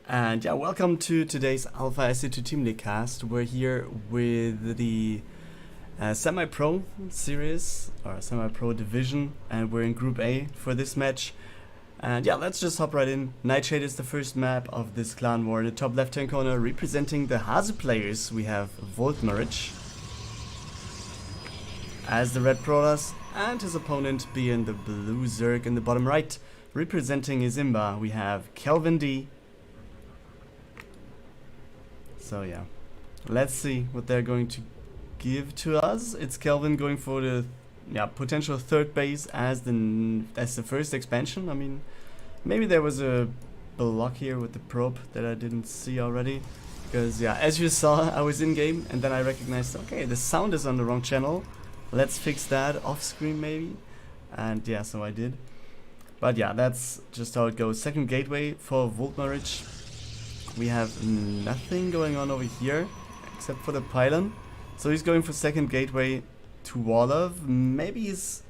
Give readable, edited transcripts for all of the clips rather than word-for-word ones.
And yeah, welcome to today's Alpha SC2 Team League cast. We're here with the semi-pro series or semi-pro division, and we're in Group A for this match. And yeah, let's just hop right in. Nightshade is the first map of this clan war. In the top left-hand corner, representing the HASU players, we have VoldmarRich as the red brawlers, and his opponent being the blue Zerg in the bottom right. Representing IsIMBA, we have Kelvin D. So yeah, let's see what they're going to give to us. It's Kelvin going for the potential third base as the first expansion. I mean, maybe there was a block here with the probe that I didn't see already. Because yeah, as you saw, I was in game and then I recognized, okay, the sound is on the wrong channel. Let's fix that off screen maybe. And yeah, so I did. But yeah, that's just how it goes. Second gateway for VoldmarRich. We have nothing going on over here except for the pylon. So he's going for second gateway to wall of. Maybe he's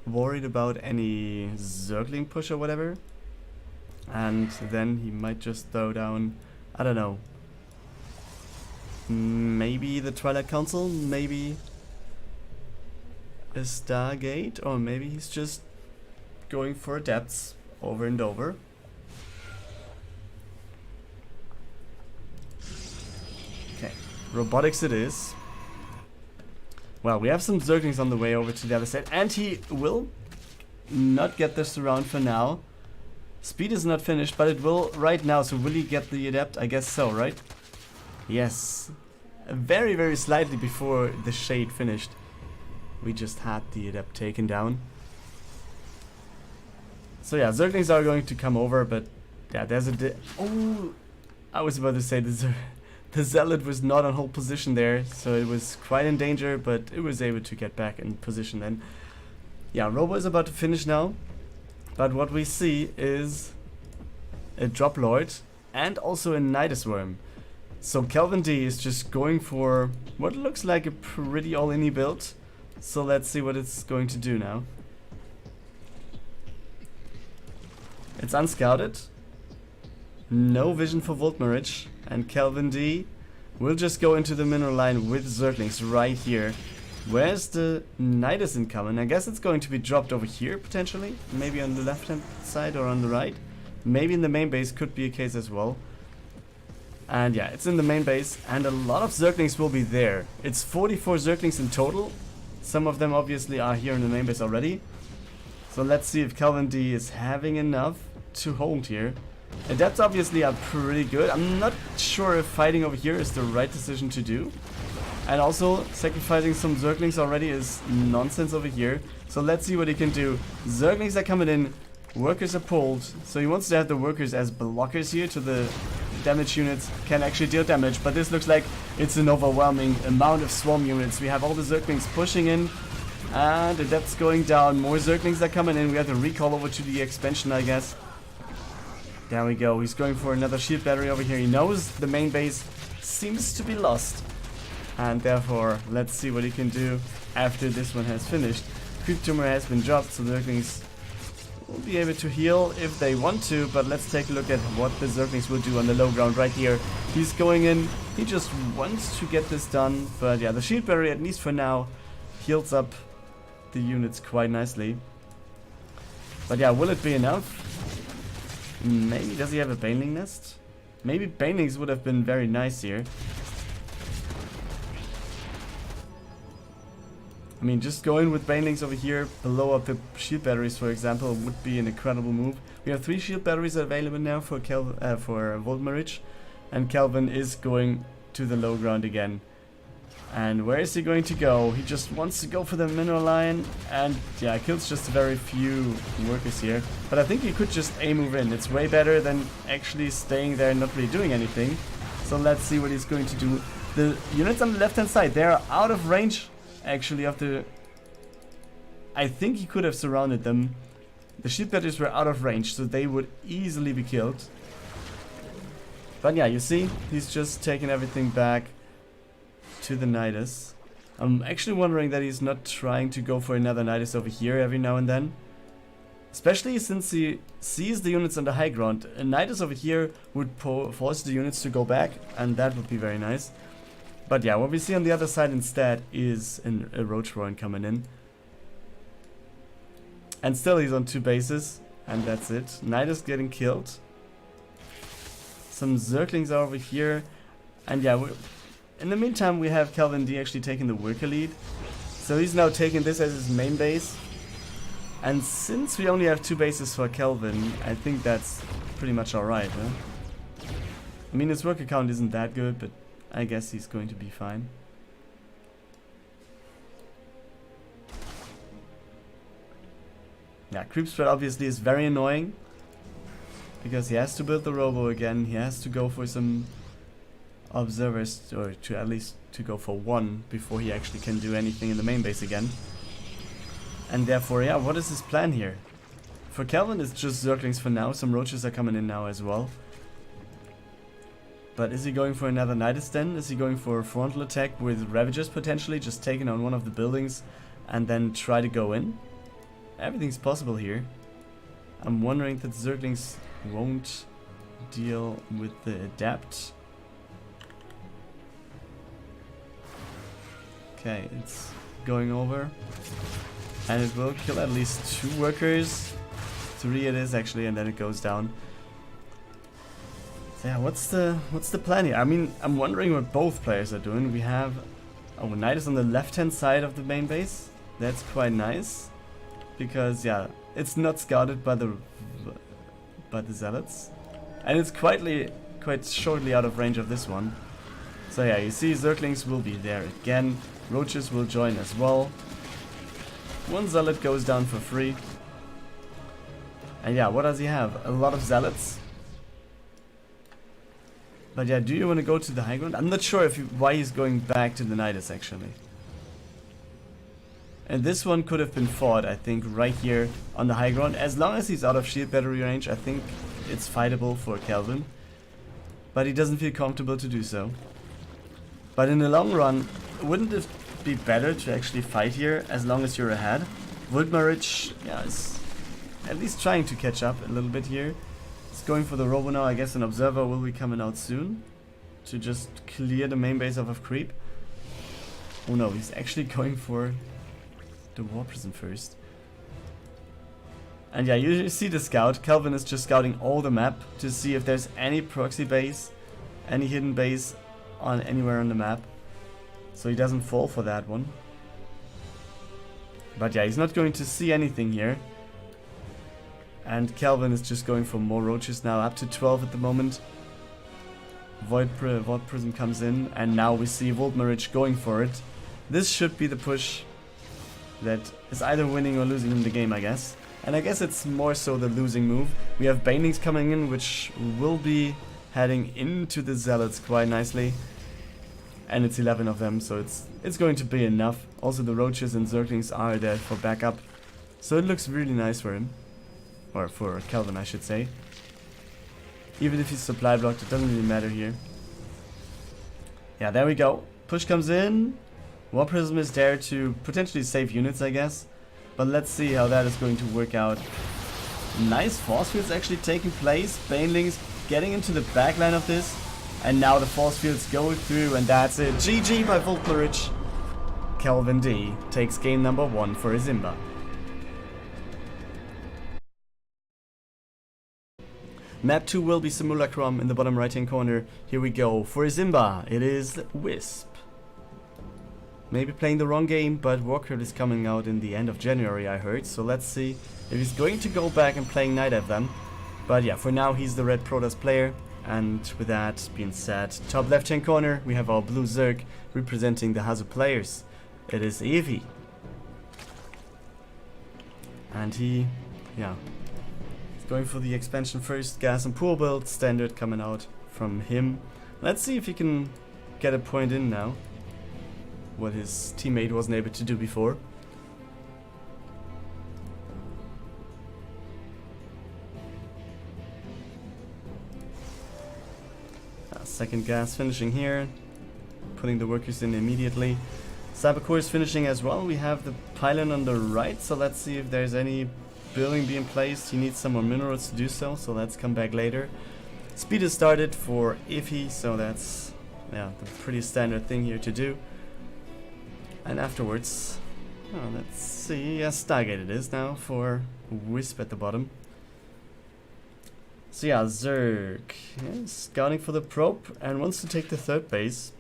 worried about any Zergling push or whatever. And then he might just throw down, I don't know, maybe the Twilight Council, maybe a Stargate, or maybe he's just going for depths over and over. Robotics it is. Well, we have some Zerglings on the way over to the other side, and he will not get this around for now. Speed is not finished, but it will right now. So will he get the adept? I guess so, right? Yes. Very, very slightly before the shade finished, we just had the adept taken down. So yeah, Zerglings are going to come over, but yeah, there's a oh, I was about to say the Zealot was not on hold position there, so it was quite in danger, but it was able to get back in position then. Yeah, Robo is about to finish now, but what we see is a Drop Lord and also a Nidus Worm. So Kelvin D is just going for what looks like a pretty all-in-y build, so let's see what it's going to do now. It's unscouted, no vision for VoldmarRich. And Kelvin D will just go into the mineral line with Zerglings right here. Where's the Nidus incoming? I guess it's going to be dropped over here potentially. Maybe on the left hand side or on the right. Maybe in the main base could be a case as well. And yeah, it's in the main base and a lot of Zerglings will be there. It's 44 Zerglings in total. Some of them obviously are here in the main base already. So let's see if Kelvin D is having enough to hold here. Adepts obviously are pretty good. I'm not sure if fighting over here is the right decision to do. And also, sacrificing some Zerglings already is nonsense over here. So let's see what he can do. Zerglings are coming in, workers are pulled. So he wants to have the workers as blockers here to the damage units can actually deal damage. But this looks like it's an overwhelming amount of swarm units. We have all the Zerglings pushing in. And Adepts going down. More Zerglings are coming in. We have to recall over to the expansion, I guess. There we go, he's going for another shield battery over here. He knows the main base seems to be lost. And therefore, let's see what he can do after this one has finished. Creep tumor has been dropped, so the Zerglings will be able to heal if they want to. But let's take a look at what the Zerglings will do on the low ground right here. He's going in, he just wants to get this done. But yeah, the shield battery, at least for now, heals up the units quite nicely. But yeah, will it be enough? Maybe, does he have a Baneling nest? Maybe Banelings would have been very nice here. I mean, just going with Banelings over here, below up the shield batteries, for example, would be an incredible move. We have 3 shield batteries available now for VoldmarRich, and Kelvin is going to the low ground again. And where is he going to go? He just wants to go for the mineral line, and yeah, kills just very few workers here. But I think he could just A-move in. It's way better than actually staying there and not really doing anything. So let's see what he's going to do. The units on the left hand side, they're out of range actually of the... I think he could have surrounded them. The shield batteries were out of range, so they would easily be killed. But yeah, you see, he's just taking everything back to the Nidus. I'm actually wondering that he's not trying to go for another Nidus over here every now and then. Especially since he sees the units on the high ground. A Nidus over here would force the units to go back, and that would be very nice. But yeah, what we see on the other side instead is a Roach Warren coming in. And still he's on 2 bases, and that's it. Nidus getting killed. Some Zerglings are over here. And yeah, in the meantime we have Calvin D actually taking the worker lead. So he's now taking this as his main base. And since we only have 2 bases for Kelvin, I think that's pretty much alright, huh? I mean, his worker count isn't that good, but I guess he's going to be fine. Yeah, creep spread obviously is very annoying. Because he has to build the robo again, he has to go for some observers, or to at least to go for 1 before he actually can do anything in the main base again. And therefore, yeah, what is his plan here? For Calvin, it's just Zerglings for now. Some Roaches are coming in now as well. But is he going for another Nidus then? Is he going for a frontal attack with Ravagers potentially? Just taking on one of the buildings and then try to go in? Everything's possible here. I'm wondering that Zerglings won't deal with the Adapt. Okay, it's going over. And it will kill at least 2 workers. 3 it is actually, and then it goes down. So yeah, what's the plan here? I mean, I'm wondering what both players are doing. We have Nidus on the left-hand side of the main base. That's quite nice. Because yeah, it's not scouted by the zealots. And it's quite shortly out of range of this one. So yeah, you see Zerglings will be there again. Roaches will join as well. 1 zealot goes down for free. And yeah, what does he have? A lot of zealots. But yeah, do you want to go to the high ground? I'm not sure why he's going back to the Nidus actually. And this one could have been fought, I think, right here on the high ground. As long as he's out of shield battery range, I think it's fightable for Calvin. But he doesn't feel comfortable to do so. But in the long run, wouldn't it be better to actually fight here as long as you're ahead? VoldmarRich, yeah, is at least trying to catch up a little bit here. It's going for the robo now. I guess an observer will be coming out soon to just clear the main base of creep. Oh no, he's actually going for the war prison first. And yeah, you see the scout. Calvin is just scouting all the map to see if there's any proxy base, any hidden base on anywhere on the map. So he doesn't fall for that one. But yeah, he's not going to see anything here. And Calvin is just going for more Roaches now, up to 12 at the moment. Void Prism comes in, and now we see VoldmarRich going for it. This should be the push that is either winning or losing in the game, I guess. And I guess it's more so the losing move. We have Banelings coming in, which will be heading into the Zealots quite nicely. And it's 11 of them, so it's going to be enough. Also the Roaches and Zerglings are there for backup. So it looks really nice for him. Or for Calvin, I should say. Even if he's supply blocked, it doesn't really matter here. Yeah, there we go. Push comes in. War Prism is there to potentially save units, I guess. But let's see how that is going to work out. Nice force fields actually taking place. Banelings getting into the backline of this. And now the force fields go through, and that's it. GG by VoldmarRich. Calvin D takes game number 1 for IsIMBA. Map 2 will be Simulacrum in the bottom right hand corner. Here we go. For IsIMBA, it is Wisp. Maybe playing the wrong game, but Warcraft is coming out in the end of January, I heard. So let's see if he's going to go back and playing Night Elf then. But yeah, for now he's the red Protoss player. And with that being said, top left hand corner, we have our blue Zerg representing the HASU players. It is Evih. And he, yeah, going for the expansion first. Gas and pool build, standard coming out from him. Let's see if he can get a point in now. What his teammate wasn't able to do before. Second gas finishing here. Putting the workers in immediately. Cybercore is finishing as well. We have the pylon on the right, so let's see if there's any building being placed. He needs some more minerals to do so, so let's come back later. Speed is started for Evih, so that's the pretty standard thing here to do. And afterwards, let's see, Stargate it is now for Wisp at the bottom. So yeah, Zerg is scouting for the probe and wants to take the third base.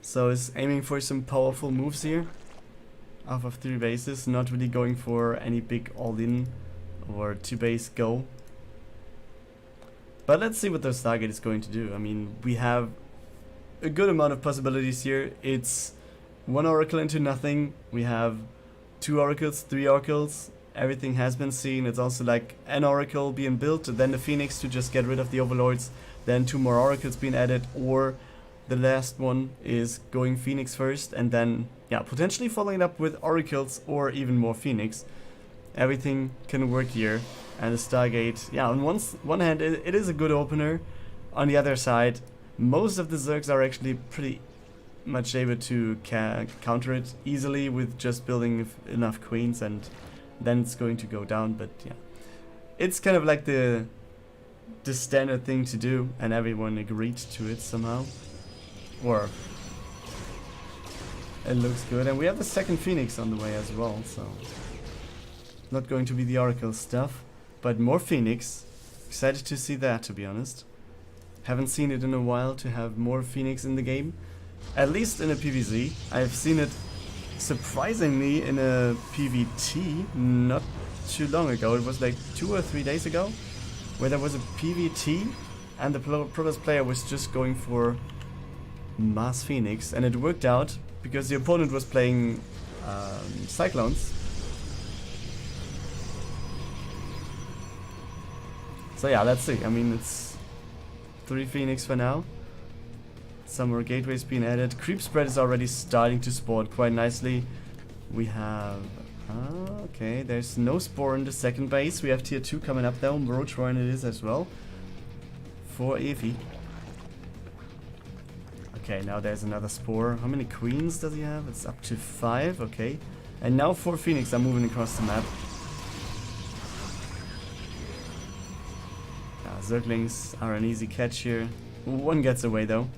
So is aiming for some powerful moves here. Off of 3 bases, not really going for any big all-in or 2 base go. But let's see what the Stargate is going to do. I mean, we have a good amount of possibilities here. It's 1 oracle into nothing. We have 2 oracles, 3 oracles. Everything has been seen. It's also like an oracle being built, then the Phoenix to just get rid of the overlords, then 2 more oracles being added, or the last one is going Phoenix first, and then potentially following it up with oracles or even more Phoenix. Everything can work here. And the Stargate, on one hand, it is a good opener. On the other side, most of the Zergs are actually pretty much able to counter it easily with just building enough queens, and then it's going to go down. But it's kind of like the standard thing to do, and everyone agreed to it somehow. Or it looks good, and we have the second Phoenix on the way as well, so not going to be the Oracle stuff. But more Phoenix. Excited to see that, to be honest. Haven't seen it in a while to have more Phoenix in the game. At least in a PvZ. I've seen it surprisingly in a PvT not too long ago. It was like 2 or 3 days ago, where there was a PvT and the Protoss player was just going for mass Phoenix, and it worked out because the opponent was playing Cyclones. So let's see. I mean, it's 3 Phoenix for now. Some more gateways being added. Creep spread is already starting to spawn quite nicely. We have... okay, there's no spore in the second base. We have tier 2 coming up though. Roachroin it is as well. For Evih. Okay, now there's another spore. How many queens does he have? It's up to 5, okay. And now 4 Phoenix are moving across the map. Zerglings are an easy catch here. 1 gets away though.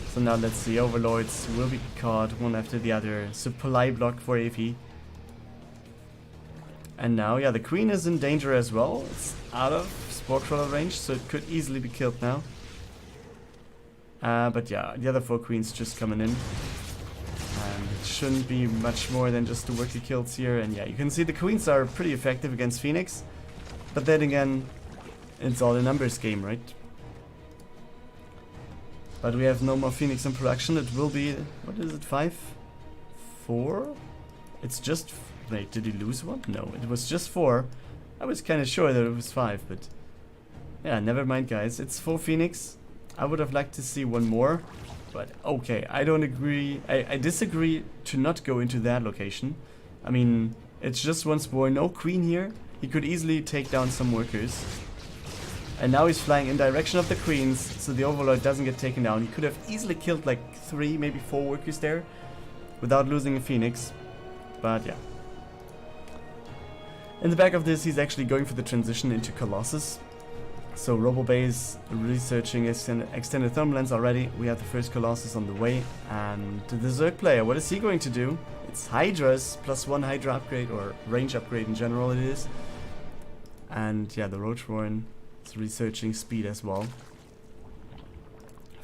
So now let's see, overlords will be caught one after the other. Supply block for Evih. And now, the queen is in danger as well. It's out of spore crawler range, so it could easily be killed now. But the other 4 queens just coming in. And it shouldn't be much more than just 2 worky kills here. And you can see the queens are pretty effective against Phoenix. But then again, it's all a numbers game, right? But we have no more Phoenix in production. It will be, what is it, 5? 4? It's just, wait, did he lose 1? No, it was just 4. I was kind of sure that it was 5, but never mind guys. It's 4 Phoenix. I would have liked to see 1 more, but okay, I don't agree. I disagree to not go into that location. I mean, it's just 1 spore, no queen here. He could easily take down some workers. And now he's flying in direction of the queens, so the overlord doesn't get taken down. He could have easily killed like 3, maybe 4 workers there without losing a Phoenix. But in the back of this, he's actually going for the transition into Colossus. So RoboBase researching extended thermal lens already. We have the first Colossus on the way. And the Zerg player, what is he going to do? It's Hydras, +1 Hydra upgrade, or range upgrade in general it is. And the Roachroin is researching speed as well.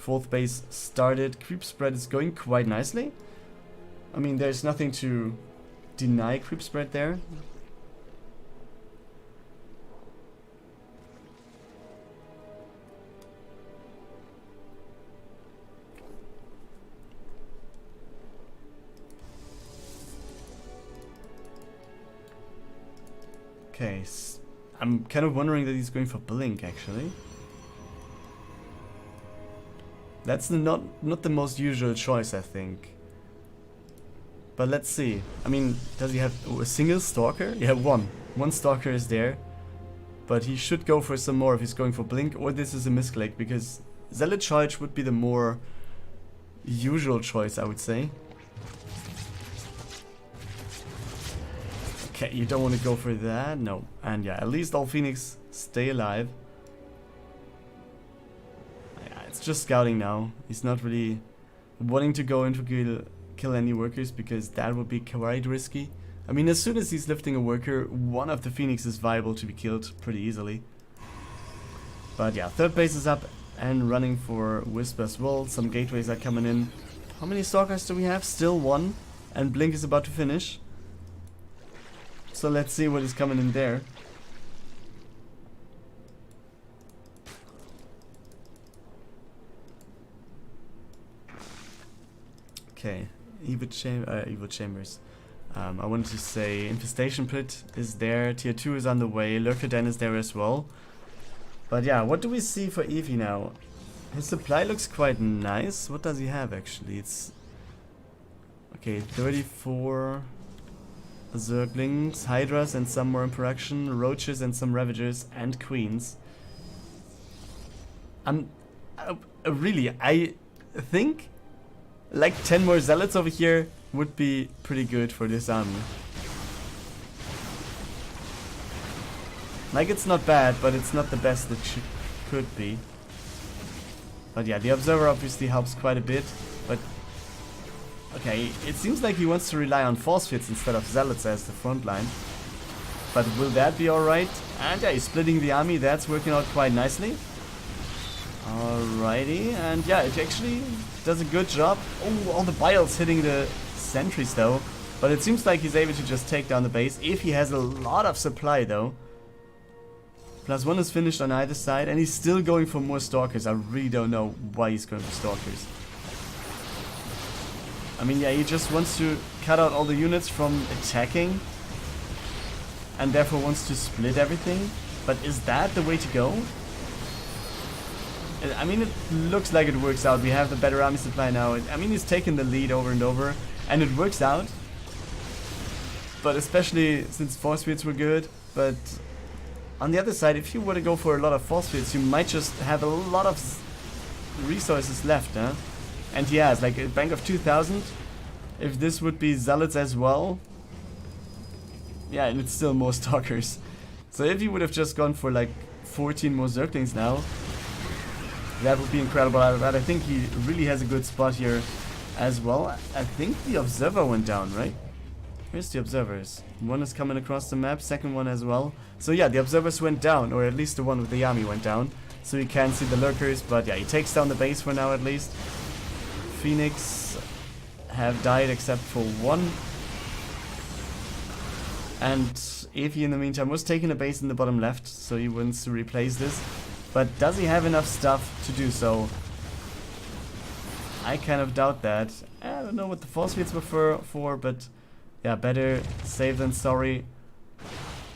4th base started. Creep spread is going quite nicely. I mean, there's nothing to deny creep spread there. Okay, I'm kind of wondering that he's going for Blink, actually. That's not the most usual choice, I think. But let's see. I mean, does he have a single Stalker? Yeah, 1. 1 Stalker is there. But he should go for some more if he's going for Blink, or this is a misclick, because Zealot Charge would be the more usual choice, I would say. Okay, you don't want to go for that? No. And yeah, at least all Phoenix stay alive. Yeah, it's just scouting now. He's not really wanting to go into kill any workers because that would be quite risky. I mean, as soon as he's lifting a worker, one of the Phoenix is viable to be killed pretty easily. But yeah, third base is up and running for Wisp as well. Some gateways are coming in. How many Stalkers do we have? Still one. And Blink is about to finish. So let's see what is coming in there. Okay, Evih Chambers. I wanted to say Infestation Pit is there, Tier 2 is on the way, Lurker Den is there as well. But yeah, what do we see for Evih now? His supply looks quite nice. What does he have actually? It's... okay, 34 Zerglings, Hydras and some more in production, Roaches and some Ravagers and Queens. Really, I think like 10 more Zealots over here would be pretty good for this army. Like, it's not bad, but it's not the best it could be. But yeah, the Observer obviously helps quite a bit, but... okay, it seems like he wants to rely on Force Fields instead of Zealots as the front line. But will that be alright? And yeah, he's splitting the army, that's working out quite nicely. Alrighty, and yeah, it actually does a good job. Oh, all the biles hitting the sentries though. But it seems like he's able to just take down the base. If he has a lot of supply though. +1 is finished on either side, and he's still going for more Stalkers. I really don't know why he's going for Stalkers. I mean, yeah, he just wants to cut out all the units from attacking. And therefore wants to split everything. But is that the way to go? I mean, it looks like it works out. We have the better army supply now. I mean, he's taken the lead over and over. And it works out. But especially since Force Fields were good. But on the other side, if you were to go for a lot of Force Fields, you might just have a lot of resources left, huh? And he has, like, a bank of 2,000. If this would be Zealots as well. Yeah, and it's still more Stalkers. So if he would have just gone for, like, 14 more Zerglings now, that would be incredible. But I think he really has a good spot here as well. I think the Observer went down, right? Where's the Observers? One is coming across the map, second one as well. So yeah, the Observers went down, or at least the one with the army went down. So you can see the Lurkers, but yeah, he takes down the base for now at least. Phoenix have died except for one. And Evih in the meantime was taking a base in the bottom left, so he wants to replace this. But does he have enough stuff to do so? I kind of doubt that. I don't know what the Force Fields were for, but yeah, better safe than sorry.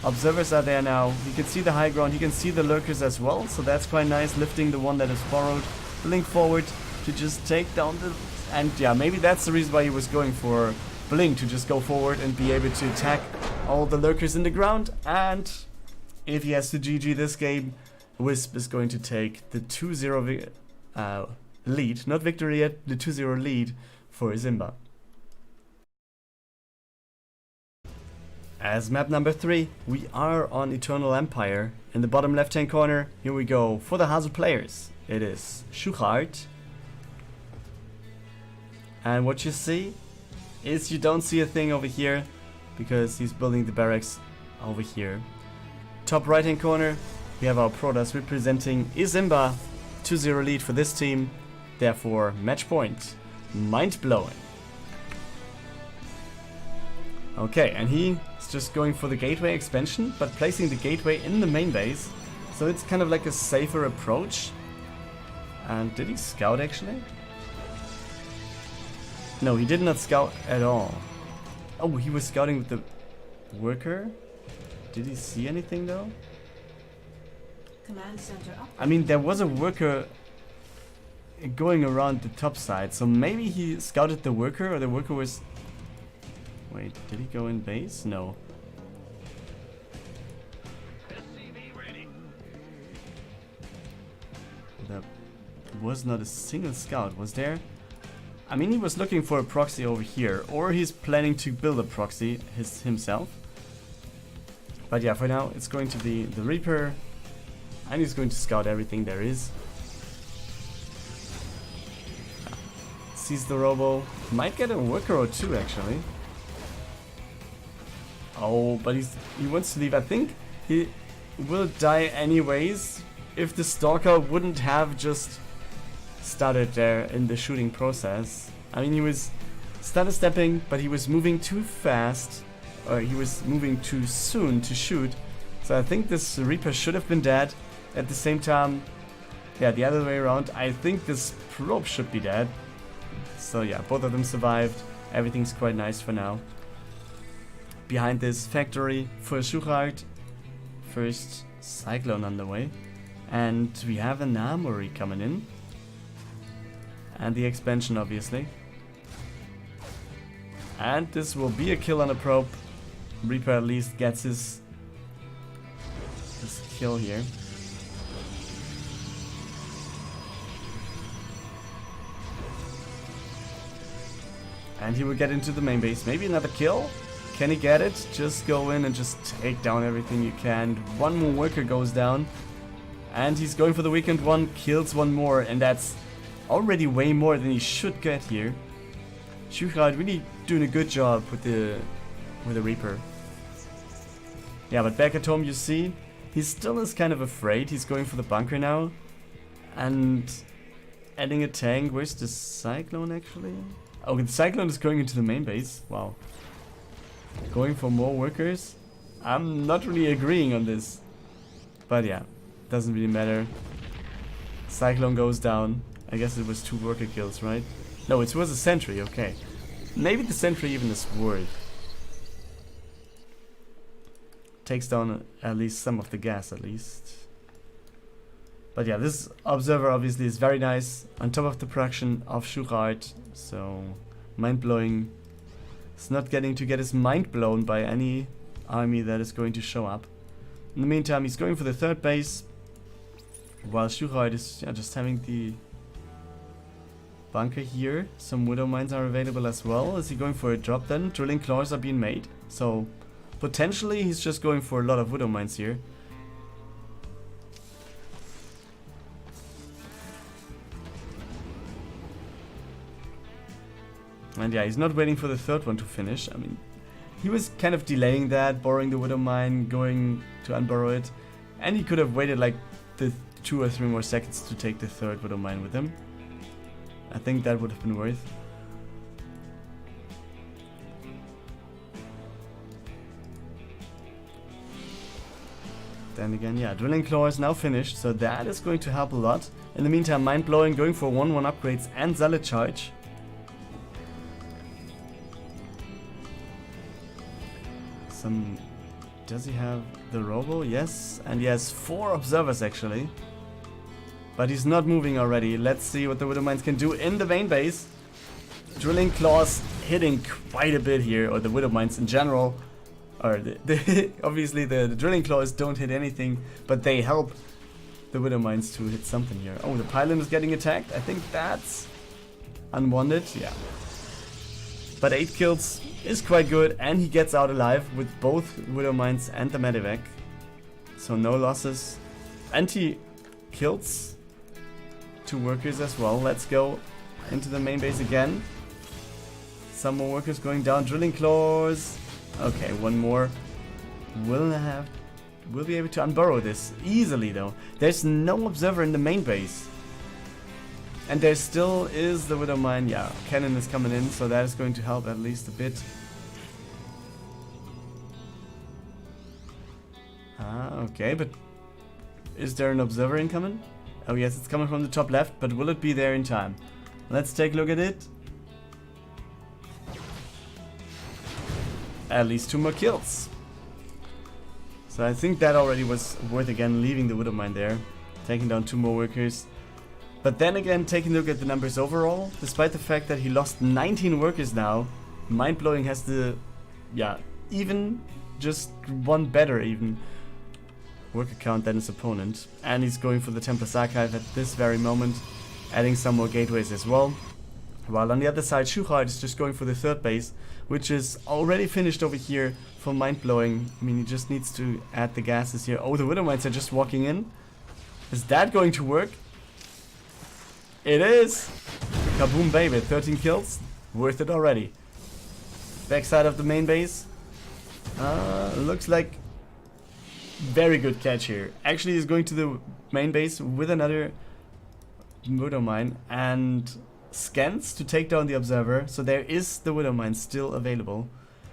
Observers are there now. He can see the high ground, he can see the Lurkers as well, so that's quite nice, lifting the one that is borrowed. Blink forward to just take down the... and yeah, maybe that's the reason why he was going for Blink, to just go forward and be able to attack all the Lurkers in the ground. And if he has to GG this game, Wisp is going to take the 2-0 lead, not victory yet, the 2-0 lead for IsIMBA. As map number 3, we are on Eternal Empire. In the bottom left hand corner, here we go. For the HASU players, it is shuhard. And what you see is you don't see a thing over here, because he's building the barracks over here. Top right hand corner, we have our Protoss representing IsIMBA. 2-0 lead for this team, therefore match point. Mindblowing. Okay, and he is just going for the gateway expansion, but placing the gateway in the main base. So it's kind of like a safer approach. And did he scout actually? No, he did not scout at all. Oh, he was scouting with the worker? Did he see anything though? Command center up. I mean, there was a worker going around the top side, so maybe he scouted the worker, or the worker was... Wait, did he go in base? No. There was not a single scout, was there? I mean, he was looking for a proxy over here, or he's planning to build a proxy himself. But yeah, for now it's going to be the Reaper, and he's going to scout everything there is. Sees the Robo, might get a worker or two actually. Oh, but he wants to leave. I think he will die anyways if the Stalker wouldn't have just started there in the shooting process. I mean, he was stutter stepping, but he was moving too fast, or he was moving too soon to shoot. So I think this Reaper should have been dead. At the same time, yeah, the other way around, I think this probe should be dead. So yeah, both of them survived. Everything's quite nice for now. Behind this factory for Shuhard, first Cyclone on the way. And we have an armory coming in. And the expansion, obviously. And this will be a kill on a probe. Reaper at least gets his kill here. And he will get into the main base. Maybe another kill? Can he get it? Just go in and just take down everything you can. One more worker goes down. And he's going for the weakened one, kills one more, and that's already way more than he should get here. Shuhard really doing a good job with the Reaper. Yeah, but back at home you see, he still is kind of afraid. He's going for the bunker now. And adding a tank. Where's the Cyclone actually? Oh, the Cyclone is going into the main base. Wow. Going for more workers? I'm not really agreeing on this. But yeah, doesn't really matter. Cyclone goes down. I guess it was 2 worker kills, right? No, it was a sentry, okay. Maybe the sentry even is worth. Takes down at least some of the gas, at least. But yeah, this observer obviously is very nice. On top of the production of Shuhard. So, Mindblowing is not getting to get his mind blown by any army that is going to show up. In the meantime, he's going for the 3rd base. While Shuhard is just having the bunker here. Some Widow Mines are available as well. Is he going for a drop then? Drilling claws are being made. So, potentially he's just going for a lot of Widow Mines here. And yeah, he's not waiting for the 3rd one to finish. I mean, he was kind of delaying that, borrowing the Widow Mine, going to unborrow it. And he could have waited like the 2 or 3 more seconds to take the 3rd Widow Mine with him. I think that would have been worth. Then again, yeah, Drilling Claw is now finished, so that is going to help a lot. In the meantime, Mindblowing going for 1-1 upgrades and Zealot Charge. Does he have the Robo? Yes, and he has 4 observers actually. But he's not moving already. Let's see what the Widow Mines can do in the main base. Drilling Claws hitting quite a bit here, or the Widow Mines in general. Or obviously the Drilling Claws don't hit anything, but they help the Widow Mines to hit something here. Oh, the Pylon is getting attacked. I think that's unwanted. Yeah. But 8 kills is quite good, and he gets out alive with both Widow Mines and the Medivac. So no losses. And he kills 2 workers as well. Let's go into the main base again. Some more workers going down. Drilling Claws. Okay, 1 more. We'll be able to unburrow this easily though. There's no observer in the main base. And there still is the Widow Mine. Yeah, cannon is coming in, so that is going to help at least a bit. Okay, but is there an observer incoming? Oh yes, it's coming from the top left, but will it be there in time? Let's take a look at it. At least 2 more kills. So I think that already was worth again leaving the Widow Mine there. Taking down 2 more workers. But then again, taking a look at the numbers overall, despite the fact that he lost 19 workers now, Mindblowing has the, even just 1 better even worker count than his opponent. And he's going for the Templar's Archive at this very moment, adding some more gateways as well. While on the other side, shuhard is just going for the third base, which is already finished over here for Mindblowing. I mean, he just needs to add the gases here. Oh, the Widow Mines are just walking in. Is that going to work? It is! Kaboom, baby. 13 kills. Worth it already. Backside of the main base. Looks like very good catch here. Actually, he's going to the main base with another Widow Mine and scans to take down the observer. So there is the Widow Mine still available.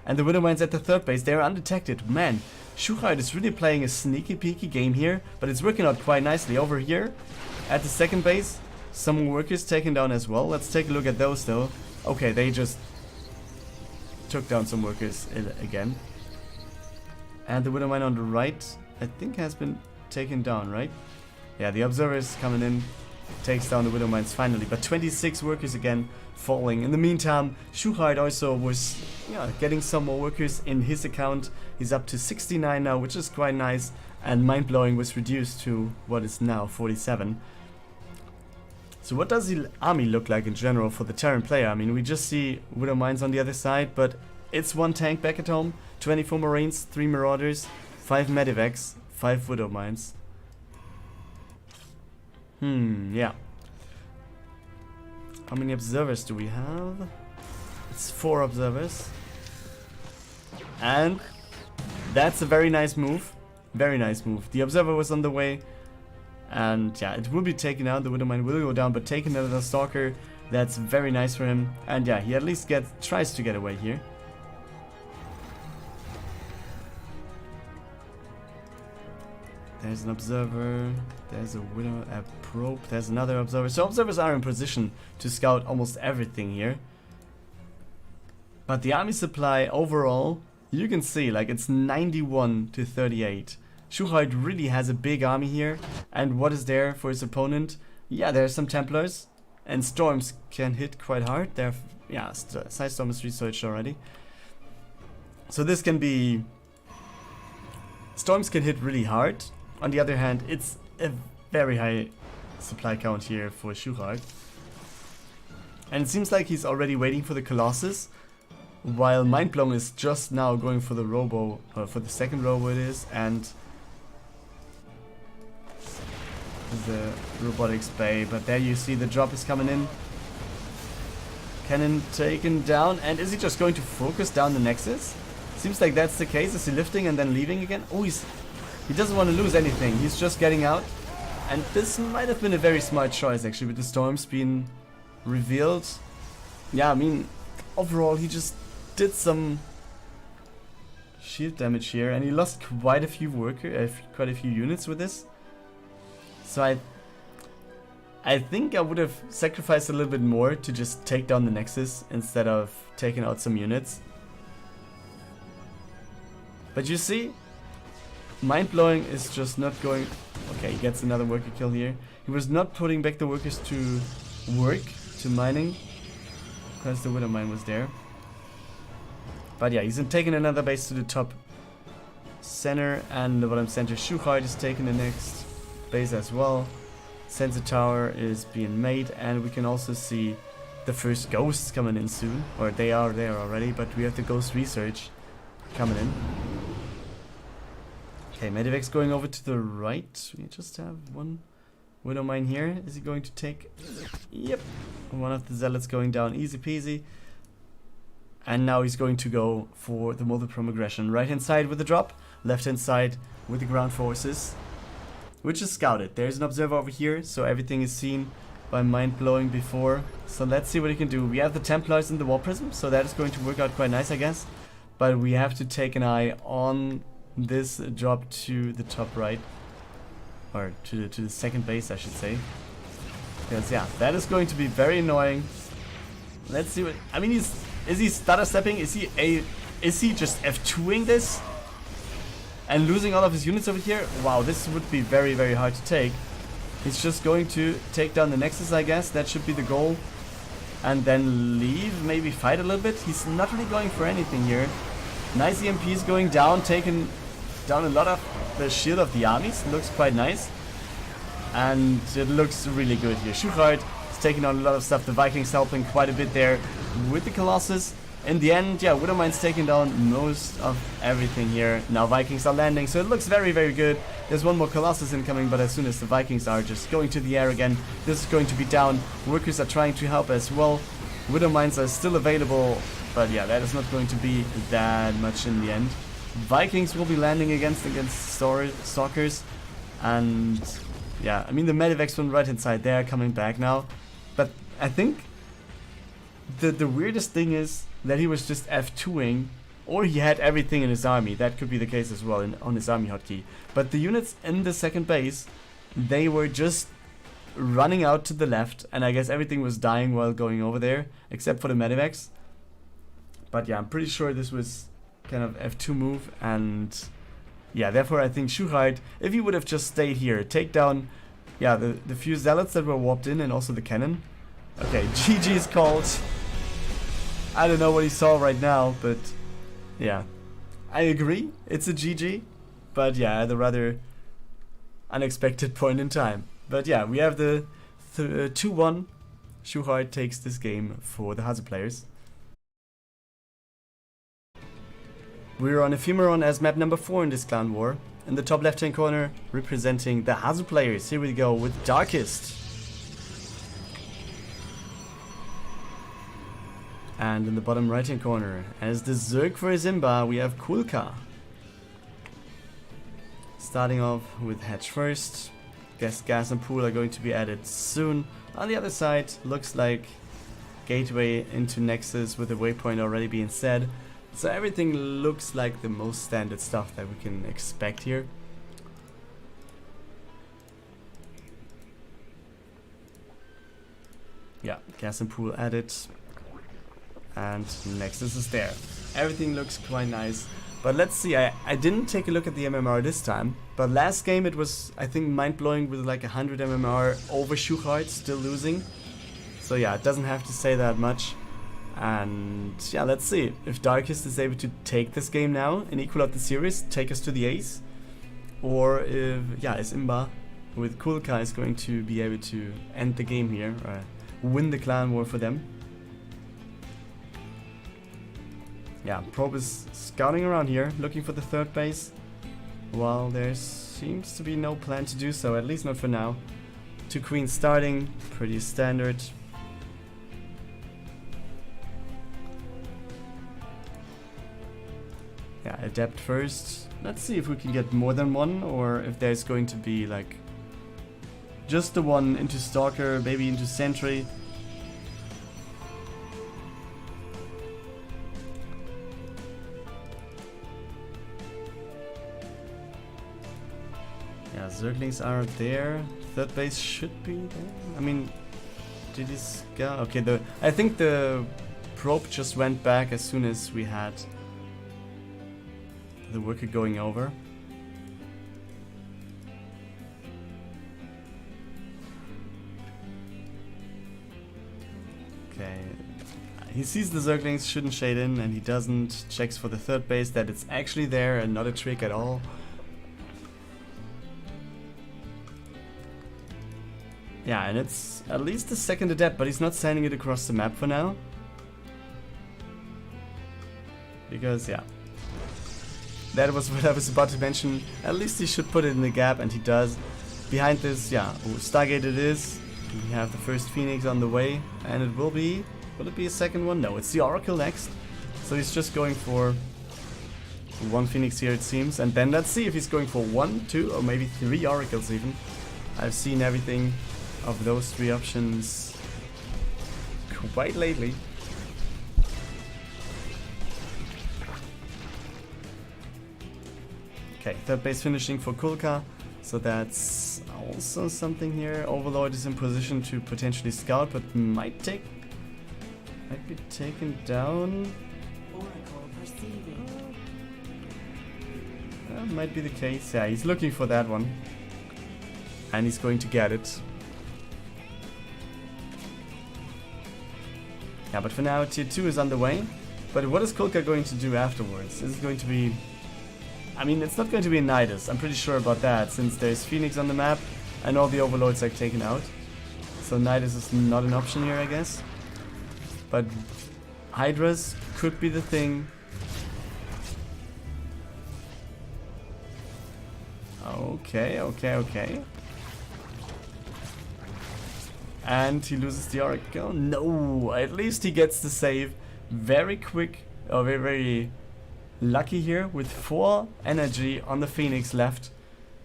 And the Widow Mines at the third base, they are undetected. Man, shuhard is really playing a sneaky peeky game here, but it's working out quite nicely. Over here at the second base, some workers taken down as well. Let's take a look at those though. Okay, they just took down some workers again. And the Widow Mine on the right, I think has been taken down, right? Yeah, the observer is coming in, takes down the Widow Mines finally. But 26 workers again falling. In the meantime, shuhard also was getting some more workers in his account. He's up to 69 now, which is quite nice. And Mindblowing was reduced to what is now 47. So what does the army look like in general for the Terran player? I mean, we just see Widow Mines on the other side, but it's one tank back at home, 24 Marines, 3 Marauders, 5 Medivacs, 5 Widow Mines. Yeah. How many observers do we have? It's 4 observers. And that's a very nice move. Very nice move. The observer was on the way. And yeah, it will be taken out. The Widow Mine will go down, but taking another Stalker, that's very nice for him. And yeah, he at least tries to get away here. There's an observer, there's a Widow, a probe, there's another observer. So observers are in position to scout almost everything here. But the army supply overall, you can see like it's 91 to 38. shuhard really has a big army here. And what is there for his opponent? Yeah, there's some Templars. And Storms can hit quite hard. Side Storm is researched already. So this can be... Storms can hit really hard. On the other hand, it's a very high supply count here for shuhard. And it seems like he's already waiting for the Colossus, while Mindblowing is just now going for the Robo, for the second Robo it is, and the Robotics Bay. But there you see the drop is coming in. Cannon taken down, and is he just going to focus down the Nexus? Seems like that's the case. Is he lifting and then leaving again? Oh, he doesn't want to lose anything. He's just getting out. And this might have been a very smart choice, actually, with the Storms being revealed. Yeah, I mean, overall, he just did some shield damage here. And he lost quite a few quite a few units with this. So I think I would have sacrificed a little bit more to just take down the Nexus instead of taking out some units. But you see, Mindblowing is just not going... Okay, he gets another worker kill here. He was not putting back the workers to work, to mining, because the Widow Mine was there. But yeah, he's taking another base to the top center, and the bottom center shuhard is taking the next base as well. Sensor tower is being made, and we can also see the first ghosts coming in soon. Or they are there already, but we have the ghost research coming in. Okay, Medivac's going over to the right. We just have one Widow Mine here. Is he going to take... Yep. One of the Zealots going down. Easy peasy. And now he's going to go for the multi-prom aggression. Right hand side with the drop. Left hand side with the ground forces. Which is scouted. There's an observer over here. So everything is seen by Mindblowing before. So let's see what he can do. We have the Templars in the Wall Prism. So that is going to work out quite nice, I guess. But we have to take an eye on... this drop to the top right, or to the second base, I should say, because yeah, that is going to be very annoying. Let's see what I mean. Is he stutter stepping? Is he just F2ing this and losing all of his units over here? Wow, this would be very, very hard to take. He's just going to take down the Nexus, I guess. That should be the goal, and then leave, maybe fight a little bit. He's not really going for anything here. Nice EMPs going down, taking down a lot of the shield of the armies. Looks quite nice, and it looks really good here. shuhard taking on a lot of stuff. The Vikings helping quite a bit there with the Colossus. In the end, yeah, Widowmine's taking down most of everything here. Now Vikings are landing, so it looks very, very good. There's one more Colossus incoming, but as soon as the Vikings are just going to the air again, this is going to be down. Workers are trying to help as well. Widowmines are still available, but yeah, that is not going to be that much in the end. Vikings will be landing against Stalkers, and yeah, I mean the Medivacs one right inside there coming back now. But I think the weirdest thing is that he was just F2ing, or he had everything in his army. That could be the case as well on his army hotkey. But the units in the second base, they were just running out to the left, and I guess everything was dying while going over there, except for the Medivacs. But yeah, I'm pretty sure this was kind of F2 move, and yeah, therefore I think shuhard, if he would have just stayed here, take down, yeah, the few zealots that were warped in, and also the cannon. Okay, GG is called. I don't know what he saw right now, but yeah, I agree, it's a GG, but yeah, at a rather unexpected point in time. But yeah, we have the 2-1. shuhard takes this game for the HASU players. We're on Ephemeron as map number 4 in this clan war. In the top left hand corner, representing the HASU players, here we go with Darkest. And in the bottom right hand corner, as the Zerg for IsIMBA, we have Kulka. Starting off with Hedge first. Guess gas and pool are going to be added soon. On the other side, looks like gateway into Nexus with a waypoint already being set. So everything looks like the most standard stuff that we can expect here. Yeah, gas and pool added. And Nexus is there. Everything looks quite nice. But let's see, I didn't take a look at the MMR this time. But last game it was, I think, Mindblowing with like 100 MMR over shuhard, still losing. So yeah, it doesn't have to say that much. And yeah, let's see if Darkest is able to take this game now and equal out the series, take us to the ace. Or if, yeah, IsIMBA with Kulka is going to be able to end the game here, or win the clan war for them. Yeah, Probe is scouting around here, looking for the third base. While there seems to be no plan to do so, at least not for now. 2 queens starting, pretty standard. Yeah, Adept first. Let's see if we can get more than one, or if there's going to be like just the one into Stalker, maybe into Sentry. Yeah, Zerglings are there. Third base should be there. I mean, did he scout? Okay, I think the probe just went back as soon as we had the worker going over. Okay, he sees the Zerglings, shouldn't shade in, and he doesn't. Checks for the third base that it's actually there and not a trick at all. Yeah, and it's at least the second Adept, but he's not sending it across the map for now. Because, yeah. That was what I was about to mention. At least he should put it in the gap, and he does. Behind this, yeah, Stargate it is. We have the first Phoenix on the way, and it will be... Will it be a second one? No, it's the Oracle next. So he's just going for 1 Phoenix here, it seems. And then let's see if he's going for 1, 2, or maybe 3 Oracles even. I've seen everything of those 3 options quite lately. Okay, third base finishing for Kulka, so that's also something here. Overlord is in position to potentially scout, but might be taken down. Oracle perceiving. That might be the case. Yeah, he's looking for that one, and he's going to get it. Yeah, but for now, tier 2 is underway. But what is Kulka going to do afterwards? Is it going to be... I mean, it's not going to be a Nidus, I'm pretty sure about that, since there's Phoenix on the map and all the Overlords are taken out. So Nidus is not an option here, I guess. But Hydras could be the thing. Okay, okay, okay. And he loses the Oracle. No, at least he gets the save. Very quick, or very, very lucky here with 4 energy on the Phoenix left.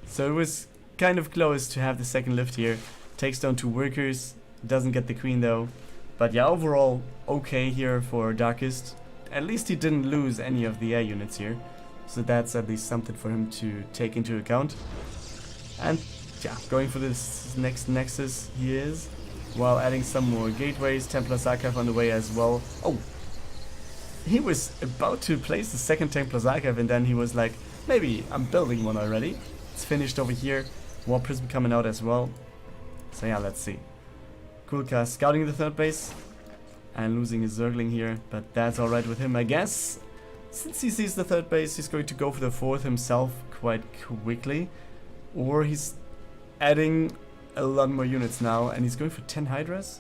So it was kind of close to have the second lift here. Takes down 2 workers, doesn't get the queen though. But yeah, overall okay here for Darkest. At least he didn't lose any of the air units here. So that's at least something for him to take into account. And yeah, going for this next Nexus he is. While adding some more gateways, Templar's Archive on the way as well. Oh! He was about to place the second Templar's Archive and then he was like, maybe I'm building one already. It's finished over here. War Prism coming out as well. So yeah, let's see. Kulka scouting the third base. And losing his Zergling here. But that's alright with him, I guess. Since he sees the third base, he's going to go for the fourth himself quite quickly. Or he's adding a lot more units now, and he's going for 10 Hydras.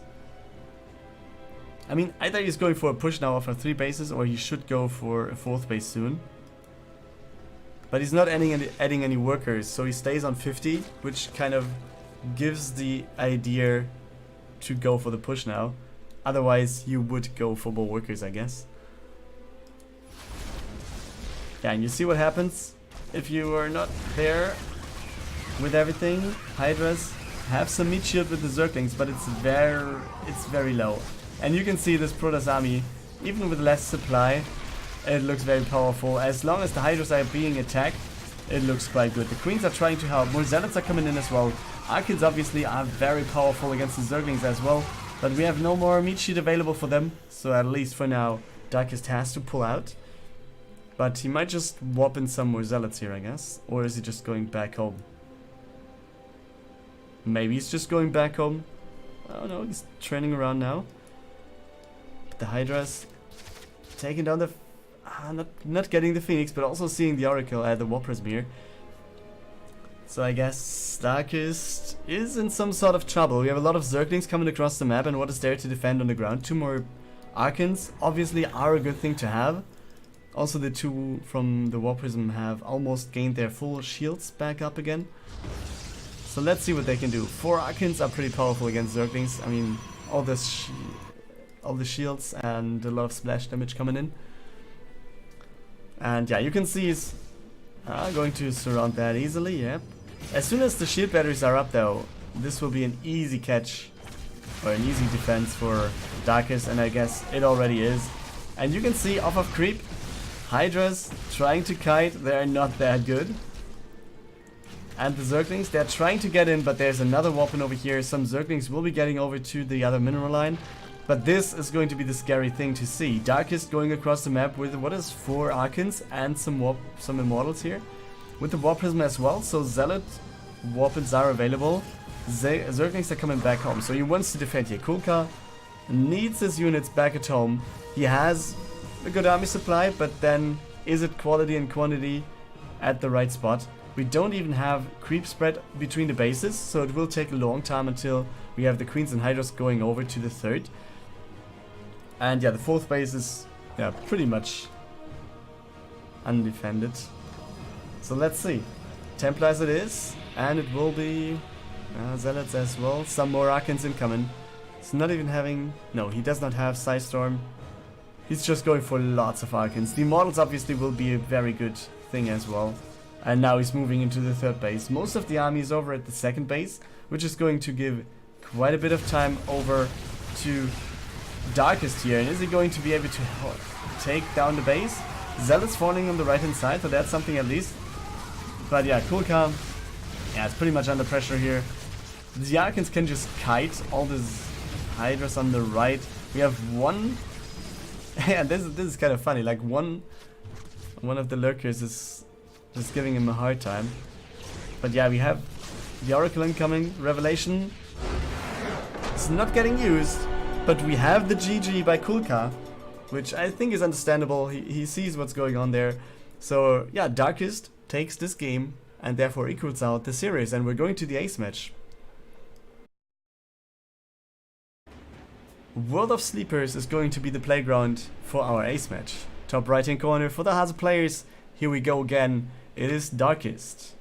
I mean, either he's going for a push now of 3 bases, or he should go for a 4th base soon. But he's not adding any workers, so he stays on 50, which kind of gives the idea to go for the push now. Otherwise, you would go for more workers, I guess. Yeah, and you see what happens if you are not there with everything. Hydras have some meat shield with the Zerglings, but it's very low. And you can see this Protoss army, even with less supply, it looks very powerful. As long as the Hydras are being attacked, it looks quite good. The Queens are trying to help. More Zealots are coming in as well. Archons obviously are very powerful against the Zerglings as well. But we have no more meat sheet available for them. So at least for now, Darkest has to pull out. But he might just warp in some more Zealots here, I guess. Or is he just going back home? Maybe he's just going back home. I don't know, he's training around now. But the Hydras taking down the... not getting the Phoenix, but also seeing the Oracle at the War Prism here. So I guess Darkest is in some sort of trouble. We have a lot of Zerglings coming across the map, and what is there to defend on the ground? 2 more Archons obviously are a good thing to have. Also the 2 from the War Prism have almost gained their full shields back up again. So let's see what they can do. 4 Archons are pretty powerful against Zerglings. I mean, all the shields and a lot of splash damage coming in. And yeah, you can see he's going to surround that easily, yep. As soon as the shield batteries are up though, this will be an easy catch or an easy defense for Darkest, and I guess it already is. And you can see off of creep, Hydras trying to kite, they're not that good. And the Zerglings, they're trying to get in, but there's another weapon over here. Some Zerglings will be getting over to the other mineral line. But this is going to be the scary thing to see. Darkest going across the map with, what is, 4 Archons and some Immortals here. With the War Prism as well, so Zealot weapons are available. Zerglings are coming back home, so he wants to defend here. Kulka needs his units back at home. He has a good army supply, but then is it quality and quantity at the right spot? We don't even have creep spread between the bases, so it will take a long time until we have the Queens and Hydras going over to the 3rd. And yeah, the 4th base is pretty much undefended. So let's see. Templars it is, and it will be Zealots as well. Some more Archons incoming. It's not even having... No, he does not have Psystorm. He's just going for lots of Archons. The Immortals obviously will be a very good thing as well. And now he's moving into the 3rd base. Most of the army is over at the 2nd base, which is going to give quite a bit of time over to Darkest here. And is he going to be able to take down the base? Zealot's falling on the right hand side, so that's something at least. But yeah, Kulka, it's pretty much under pressure here. The Archons can just kite all these Hydras on the right. We have one... yeah, this is kind of funny. Like one of the lurkers is just giving him a hard time. But yeah, we have the Oracle incoming. Revelation. It's not getting used. But we have the GG by Kulka, which I think is understandable. He sees what's going on there. So yeah, Darkest takes this game and therefore equals out the series. And we're going to the ace match. World of Sleepers is going to be the playground for our ace match. Top right hand corner for the HASU players. Here we go again. It is Darkest.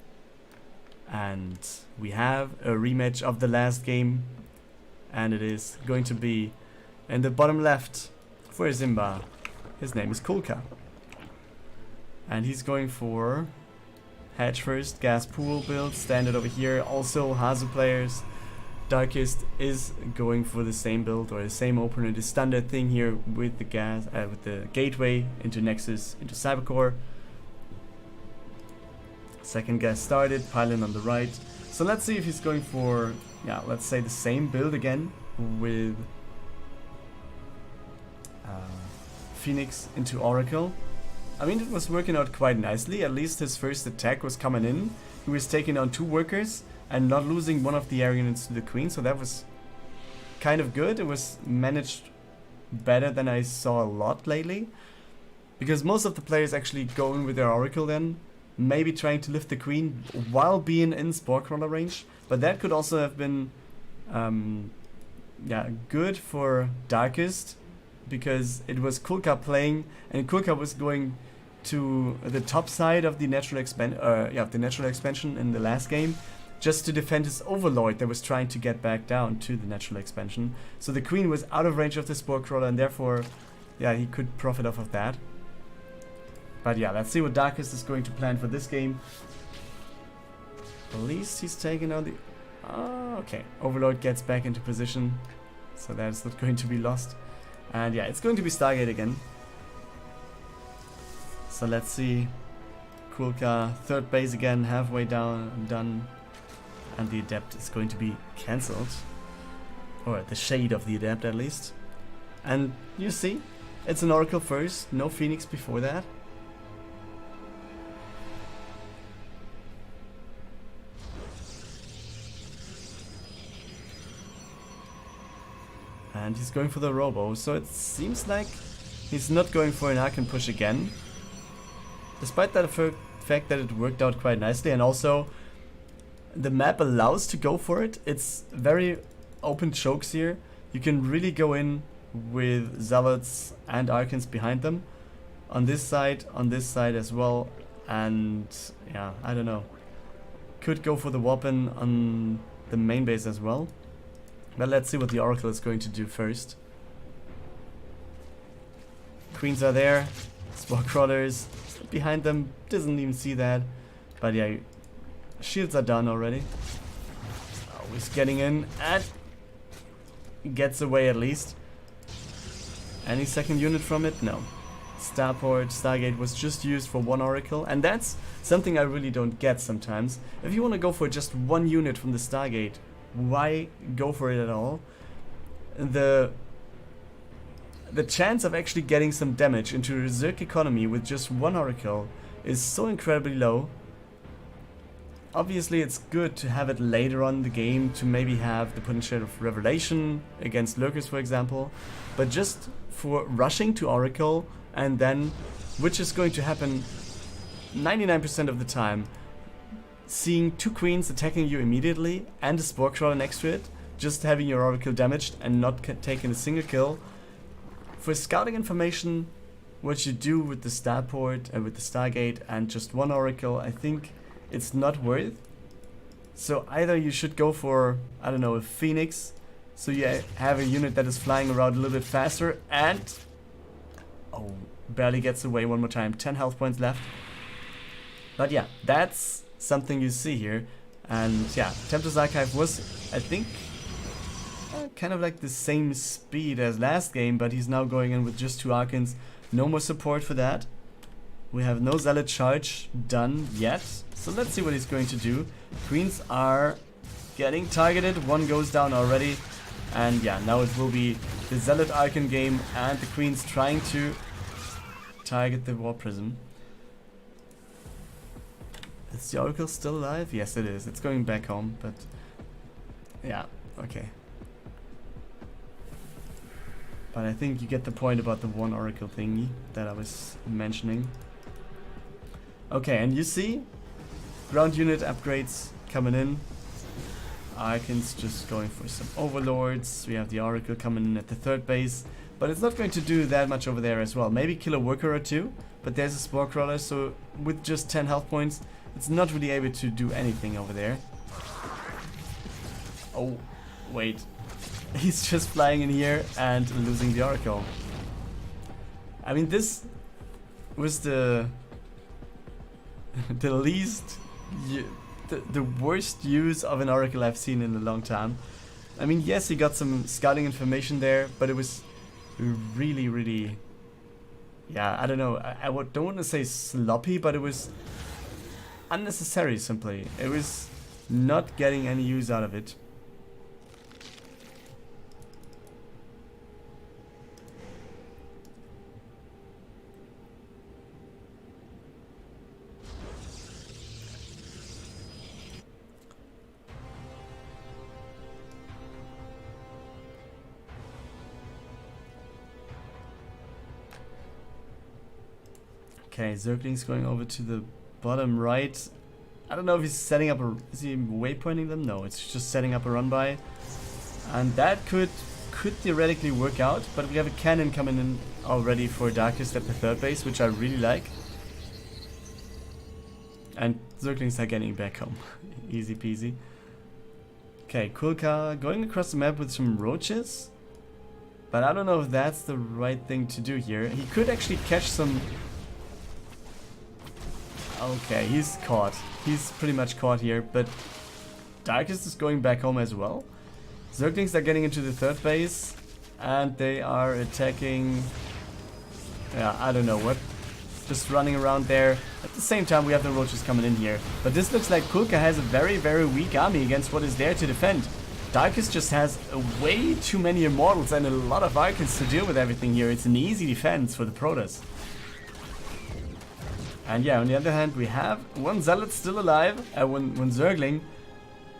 And we have a rematch of the last game. And it is going to be in the bottom left for IsIMBA. His name is Kulka. And he's going for Hedge first, gas pool build, standard over here. Also HASU players. Darkest is going for the same build or the same opener, the standard thing here with the gas, with the gateway into Nexus, into Cybercore. Second gas started, pylon on the right. So let's see if he's going for, yeah, let's say the same build again with Phoenix into Oracle. I mean, it was working out quite nicely. At least his first attack was coming in. He was taking on 2 workers and not losing one of the area units to the queen, so that was kind of good. It was managed better than I saw a lot lately, because most of the players actually go in with their Oracle then, maybe trying to lift the queen while being in Spore Crawler range, but that could also have been yeah, good for Darkest, because it was Kulka playing, and Kulka was going to the top side of the natural expansion in the last game, just to defend his Overlord that was trying to get back down to the natural expansion. So the queen was out of range of the Spore Crawler, and therefore, yeah, he could profit off of that. But yeah, let's see what Darkest is going to plan for this game. At least he's taking on the... Oh, okay. Overlord gets back into position, so that's not going to be lost. And yeah, it's going to be Stargate again. So let's see. Kulka, third base again, halfway down, done. And the Adept is going to be cancelled. Or the shade of the Adept at least. And you see, it's an Oracle first, no Phoenix before that. And he's going for the Robo, so it seems like he's not going for an Arcane push again. Despite that fact that it worked out quite nicely, and also the map allows to go for it. It's very open chokes here. You can really go in with Zealots and Arcanes behind them. On this side as well. And yeah, I don't know. Could go for the weapon on the main base as well. But let's see what the Oracle is going to do first. Queens are there. Spore Crawlers behind them. Doesn't even see that. But yeah, shields are done already. Oh, he's getting in and gets away at least. Any second unit from it? No. Starport, Stargate was just used for 1 Oracle, and that's something I really don't get sometimes. If you want to go for just 1 unit from the Stargate, why go for it at all? The chance of actually getting some damage into a Zerg economy with just 1 Oracle is so incredibly low. Obviously it's good to have it later on in the game, to maybe have the potential of Revelation against Lurkers, for example, but just for rushing to Oracle, and then, which is going to happen 99% of the time, seeing 2 queens attacking you immediately and a Spore Crawler next to it, just having your Oracle damaged and not taking a single kill. For scouting information, what you do with the Starport and with the Stargate and just 1 Oracle, I think it's not worth. So either you should go for, I don't know, a Phoenix, so you have a unit that is flying around a little bit faster, and oh, barely gets away one more time. 10 health points left. But yeah, that's something you see here. And yeah, Templar's Archive was, I think, kind of like the same speed as last game, but he's now going in with just 2 Arcanes. No more support for that. We have no Zealot charge done yet, so let's see what he's going to do. Queens are getting targeted, 1 goes down already, and yeah, now it will be the Zealot Arcane game and the Queens trying to target the War Prism. Is the Oracle still alive? Yes, it is. It's going back home, but yeah, okay. But I think you get the point about the 1 Oracle thingy that I was mentioning. Okay, and you see ground unit upgrades coming in. Archons just going for some overlords. We have the Oracle coming in at the third base, but it's not going to do that much over there as well. Maybe kill a worker or two, but there's a Spore Crawler, so with just 10 health points, it's not really able to do anything over there. Oh, wait. He's just flying in here and losing the Oracle. I mean, this was the least, the worst use of an Oracle I've seen in a long time. I mean, yes, he got some scouting information there, but it was really, really, yeah, I don't know. I don't want to say sloppy, but it was unnecessary simply. It was not getting any use out of it. Okay, Zergling's going over to the bottom right. I don't know if he's setting up a... Is he waypointing them? No, it's just setting up a run by. And that could theoretically work out, but we have a cannon coming in already for Darkest at the third base, which I really like. And Zerglings are getting back home. Easy peasy. Okay, Kulka going across the map with some roaches. But I don't know if that's the right thing to do here. He could actually catch some... Okay, he's caught. He's pretty much caught here, but Darkest is going back home as well. Zerglings are getting into the third base, and they are attacking... Yeah, I don't know what. Just running around there. At the same time, we have the roaches coming in here. But this looks like Kulka has a very, very weak army against what is there to defend. Darkest just has way too many immortals and a lot of Archons to deal with everything here. It's an easy defense for the Protoss. And yeah, on the other hand, we have one Zealot still alive, one Zergling,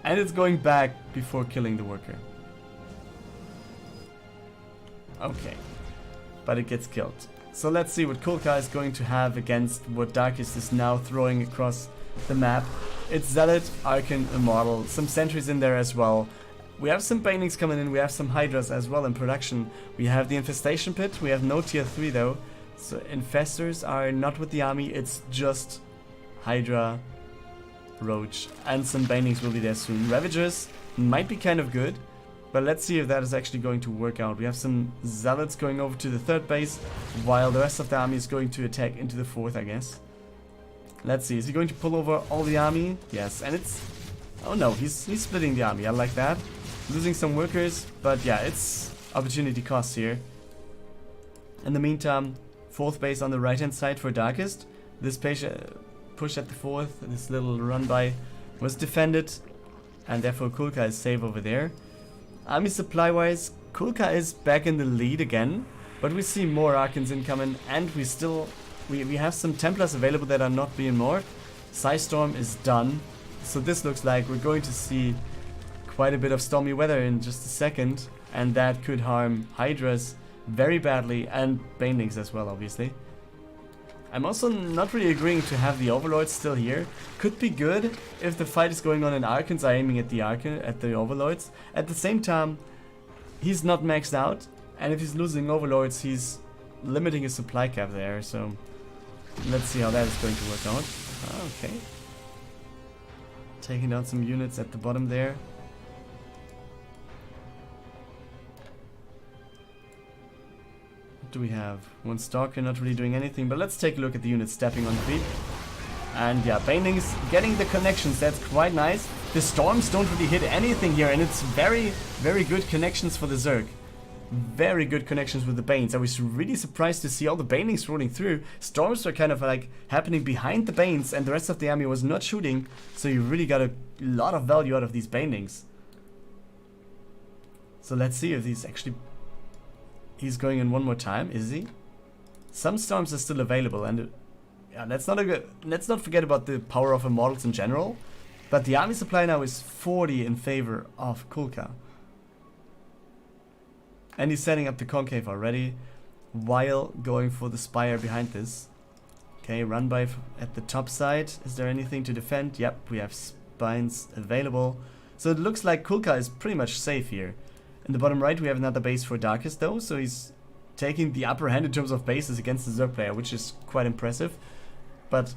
and it's going back before killing the worker. Okay, but it gets killed. So let's see what Kulka is going to have against what Darkest is now throwing across the map. It's Zealot, Archon, Immortal, some sentries in there as well. We have some Banelings coming in, we have some Hydras as well in production. We have the Infestation Pit, we have no tier 3 though. So Infestors are not with the army, it's just Hydra, Roach, and some Banelings will be there soon. Ravagers might be kind of good, but let's see if that is actually going to work out. We have some Zealots going over to the third base, while the rest of the army is going to attack into the fourth, I guess. Let's see, is he going to pull over all the army? Yes, and it's... Oh no, he's splitting the army, I like that. Losing some workers, but yeah, it's opportunity cost here. In the meantime, fourth base on the right hand side for Darkest. This push at the fourth, this little run by was defended, and therefore Kulka is safe over there. Army supply wise, Kulka is back in the lead again, but we see more Archons incoming, and we have some Templars available that are not being morphed. Psystorm is done, so this looks like we're going to see quite a bit of stormy weather in just a second, and that could harm Hydras very badly, and Banelings as well, obviously. I'm also not really agreeing to have the Overlords still here. Could be good if the fight is going on and Archons are aiming at the Overlords. At the same time, he's not maxed out, and if he's losing Overlords, he's limiting his supply cap there, so let's see how that is going to work out. Okay. Taking down some units at the bottom there. Do we have one Stalker not really doing anything, but let's take a look at the units stepping on the feet. And yeah, Banelings getting the connections, that's quite nice. The Storms don't really hit anything here, and it's very, very good connections for the Zerg. Very good connections with the Banes. I was really surprised to see all the Banelings rolling through. Storms were kind of like happening behind the Banes, and the rest of the army was not shooting, so you really got a lot of value out of these Banelings. So let's see if these actually... He's going in one more time, is he? Some Storms are still available, and yeah, let's not forget about the power of Immortals in general. But the army supply now is 40 in favor of Kulka. And he's setting up the Concave already, while going for the Spire behind this. Okay, run by at the top side. Is there anything to defend? Yep, we have spines available. So it looks like Kulka is pretty much safe here. In the bottom right we have another base for Darkest though, so he's taking the upper hand in terms of bases against the Zerg player, which is quite impressive. But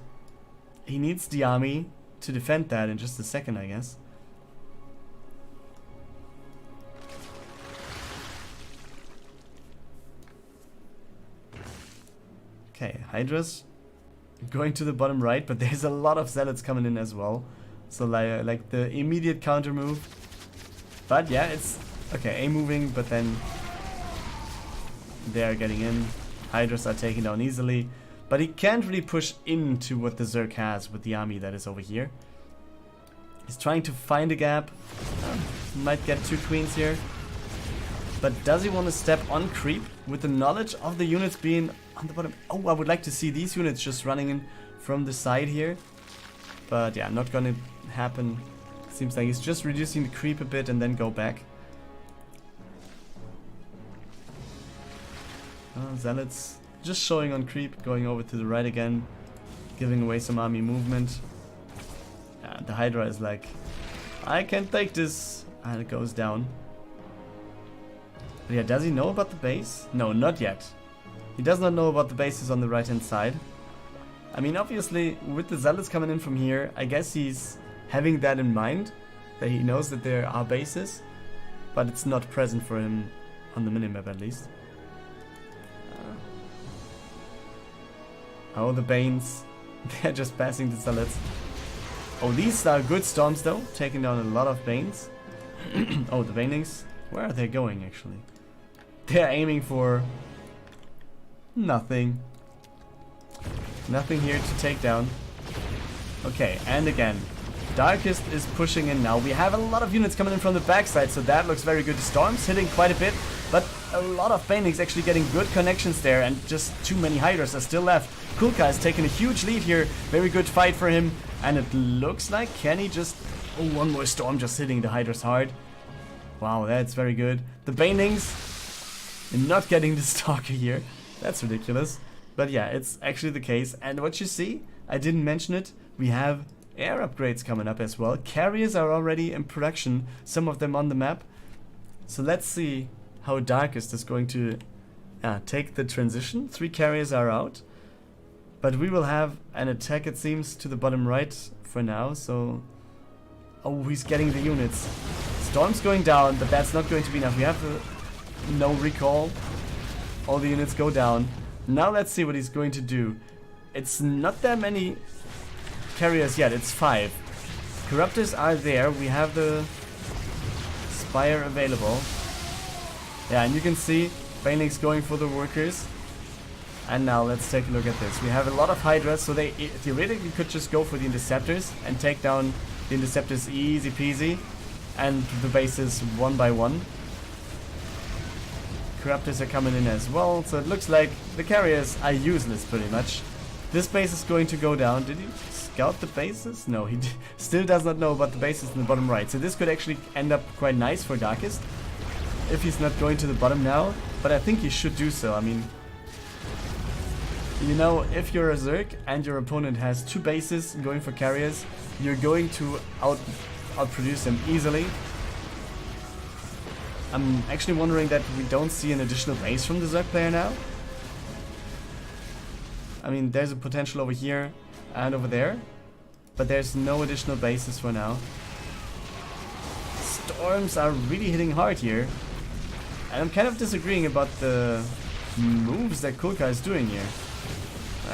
he needs the army to defend that in just a second, I guess. Okay, Hydra's going to the bottom right, but there's a lot of Zealots coming in as well. So like the immediate counter move. But yeah, it's okay, A moving, but then they are getting in. Hydras are taken down easily. But he can't really push into what the Zerg has with the army that is over here. He's trying to find a gap. Might get 2 queens here. But does he want to step on creep with the knowledge of the units being on the bottom? Oh, I would like to see these units just running in from the side here. But yeah, not gonna happen. Seems like he's just reducing the creep a bit and then go back. Zealots just showing on creep, going over to the right again, giving away some army movement. The Hydra is like, I can't take this, and it goes down. But yeah, does he know about the base? No, not yet. He does not know about the bases on the right hand side. I mean, obviously, with the Zealots coming in from here, I guess he's having that in mind, that he knows that there are bases, but it's not present for him on the minimap at least. Oh, the Banes. They're just passing the Zealots. Oh, these are good storms though, taking down a lot of Banes. Oh, the Banelings. Where are they going actually? They're aiming for nothing. Nothing here to take down. Okay, and again, Darkest is pushing in now. We have a lot of units coming in from the backside, so that looks very good. Storm's hitting quite a bit, but a lot of Banelings actually getting good connections there, and just too many Hydras are still left. Kulka has taken a huge lead here. Very good fight for him, and it looks like, can he just... Oh, one more Storm just hitting the Hydras hard. Wow, that's very good. The Banelings not getting the Stalker here. That's ridiculous. But yeah, it's actually the case. And what you see, I didn't mention it, we have air upgrades coming up as well. Carriers are already in production, some of them on the map. So let's see how Darkest is going to take the transition. 3 carriers are out. But we will have an attack, it seems, to the bottom right for now. So, oh, he's getting the units. Storm's going down, but that's not going to be enough. We have no recall. All the units go down. Now let's see what he's going to do. It's not that many carriers yet, it's 5. Corruptors are there. We have the Spire available. Yeah, and you can see Banelings going for the workers. And now let's take a look at this. We have a lot of Hydras, so they theoretically could just go for the Interceptors and take down the Interceptors easy peasy. And the bases one by one. Corruptors are coming in as well, so it looks like the carriers are useless pretty much. This base is going to go down. Did he scout the bases? No, he still does not know about the bases in the bottom right. So this could actually end up quite nice for Darkest, if he's not going to the bottom now. But I think he should do so. I mean, you know, if you're a Zerg and your opponent has 2 bases going for carriers, you're going to outproduce them easily. I'm actually wondering that we don't see an additional base from the Zerg player now. I mean, there's a potential over here and over there, but there's no additional bases for now. Storms are really hitting hard here, and I'm kind of disagreeing about the moves that Kulka is doing here.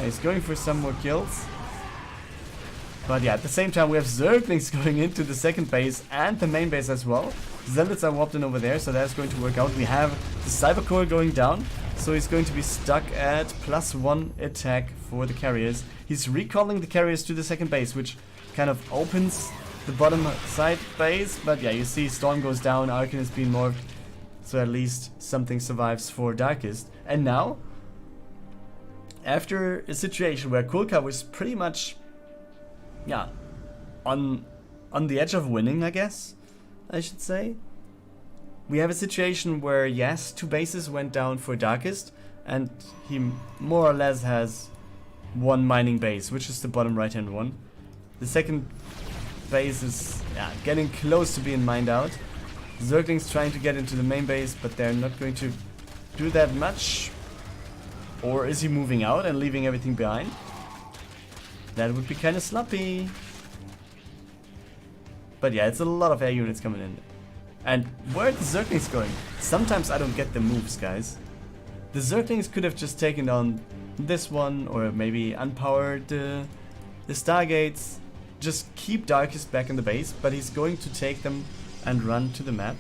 He's going for some more kills. But yeah, at the same time we have Zerglings going into the second base and the main base as well. Zealots are warped in over there, so that's going to work out. We have the Cyber Core going down, so he's going to be stuck at +1 attack for the carriers. He's recalling the carriers to the second base, which kind of opens the bottom side base. But yeah, you see Storm goes down, Arcan is being morphed, so at least something survives for Darkest. And now, after a situation where Kulka was pretty much, yeah, on the edge of winning, I guess I should say, we have a situation where, yes, 2 bases went down for Darkest, and he more or less has 1 mining base, which is the bottom right hand one. The second base is yeah, getting close to being mined out. Zerglings trying to get into the main base, but they're not going to do that much. Or is he moving out and leaving everything behind? That would be kind of sloppy. But yeah, it's a lot of air units coming in. And where are the Zerglings going? Sometimes I don't get the moves, guys. The Zerglings could have just taken down this one, or maybe unpowered the Stargates. Just keep Darkest back in the base, but he's going to take them and run to the map.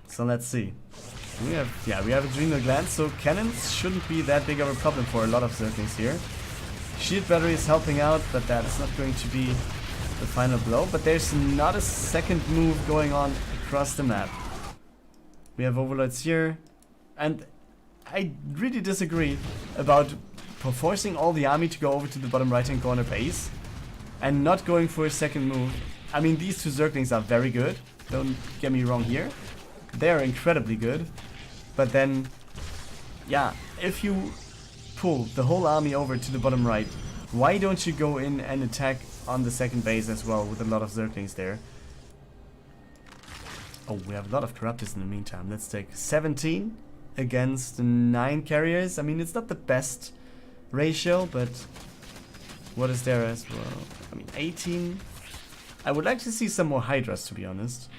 So let's see. We have Adrenal Glands, so cannons shouldn't be that big of a problem for a lot of Zerglings here. Shield Battery is helping out, but that is not going to be the final blow. But there's not a second move going on across the map. We have Overlords here, and I really disagree about forcing all the army to go over to the bottom right hand corner base and not going for a second move. I mean, these two Zerglings are very good, don't get me wrong here. They're incredibly good, but then, yeah, if you pull the whole army over to the bottom right, why don't you go in and attack on the second base as well with a lot of Zerglings there? Oh, we have a lot of Corruptors in the meantime. Let's take 17 against 9 carriers. I mean, it's not the best ratio, but what is there as well? I mean, 18. I would like to see some more Hydras, to be honest.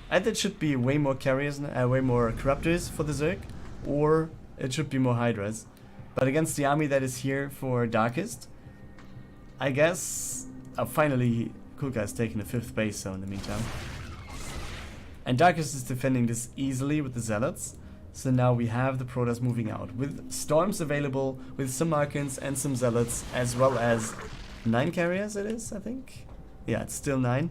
Either it should be way more carriers, way more Corruptors for the Zerg, or it should be more Hydras. But against the army that is here for Darkest, I guess... Oh, finally, Kulka has taken the 5th base, so in the meantime. And Darkest is defending this easily with the Zealots. So now we have the Protoss moving out. With Storms available, with some Archons and some Zealots, as well as 9 carriers it is, I think? Yeah, it's still 9.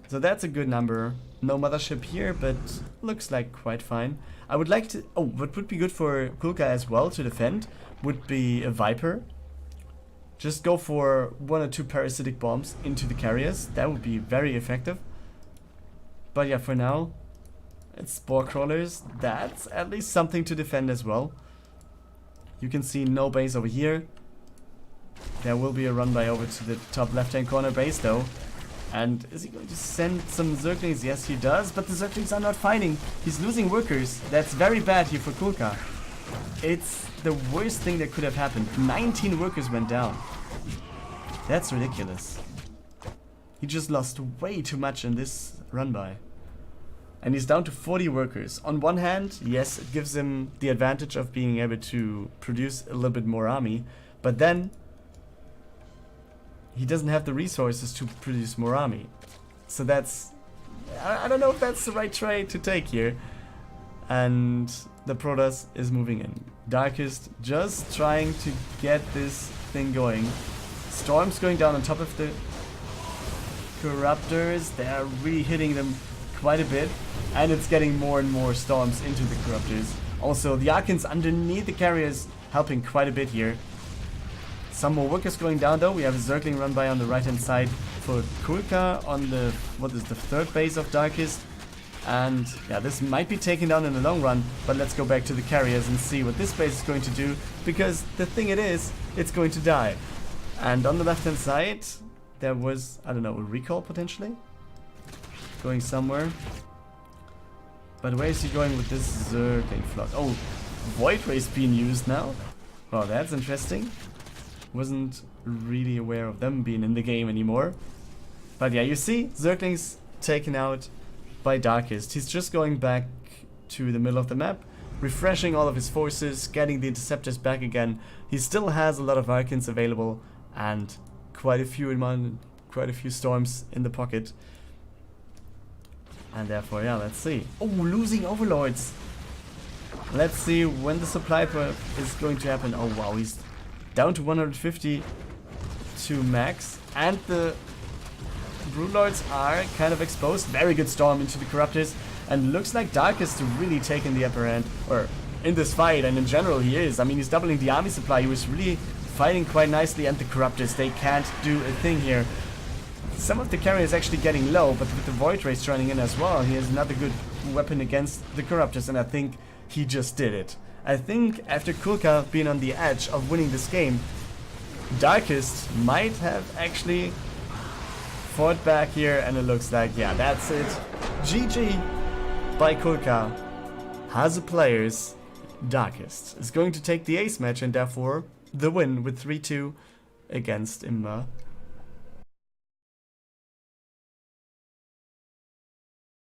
So that's a good number. No Mothership here, but looks like quite fine. I would like to... Oh, what would be good for Kulka as well to defend would be a Viper. Just go for 1 or 2 parasitic bombs into the carriers. That would be very effective. But yeah, for now, it's Spore Crawlers. That's at least something to defend as well. You can see no base over here. There will be a run by over to the top left-hand corner base though. And is he going to send some Zerglings? Yes, he does, but the Zerglings are not fighting. He's losing workers. That's very bad here for Kulka. It's the worst thing that could have happened. 19 workers went down. That's ridiculous. He just lost way too much in this run by. And he's down to 40 workers. On one hand, yes, it gives him the advantage of being able to produce a little bit more army. But then, he doesn't have the resources to produce more army. So that's... I don't know if that's the right trade to take here. And the Protoss is moving in. Darkest just trying to get this thing going. Storms going down on top of the Corruptors. They're really hitting them quite a bit. And it's getting more and more Storms into the Corruptors. Also, the Archons underneath the carriers helping quite a bit here. Some more workers going down though. We have a Zergling run by on the right hand side for Kulka on the, what is the 3rd base of Darkest. And yeah, this might be taken down in the long run, but let's go back to the carriers and see what this base is going to do, because the thing it is, it's going to die. And on the left hand side, there was, I don't know, a recall potentially? Going somewhere. But where is he going with this Zergling flock? Oh, Void Ray is being used now? Well, that's interesting. Wasn't really aware of them being in the game anymore. But yeah, you see, Zergling's taken out by Darkest. He's just going back to the middle of the map, refreshing all of his forces, getting the interceptors back again. He still has a lot of Archons available and quite a few storms in the pocket. And therefore, yeah, let's see. Oh, losing Overlords. Let's see when the supply drop is going to happen. Oh wow, he's down to 150 to max, and the Broodlords are kind of exposed. Very good storm into the Corruptors, and looks like Darkest really taking the upper hand, or in this fight, and in general he is. I mean, he's doubling the army supply. He was really fighting quite nicely, and the Corruptors, they can't do a thing here. Some of the carriers actually getting low, but with the Void Rays running in as well, he has another good weapon against the Corruptors, and I think he just did it. I think after Kulka being on the edge of winning this game, Darkest might have actually fought back here, and it looks like, yeah, that's it. GG by Kulka. HASU players. Darkest is going to take the ace match and therefore the win with 3-2 against IsIMBA.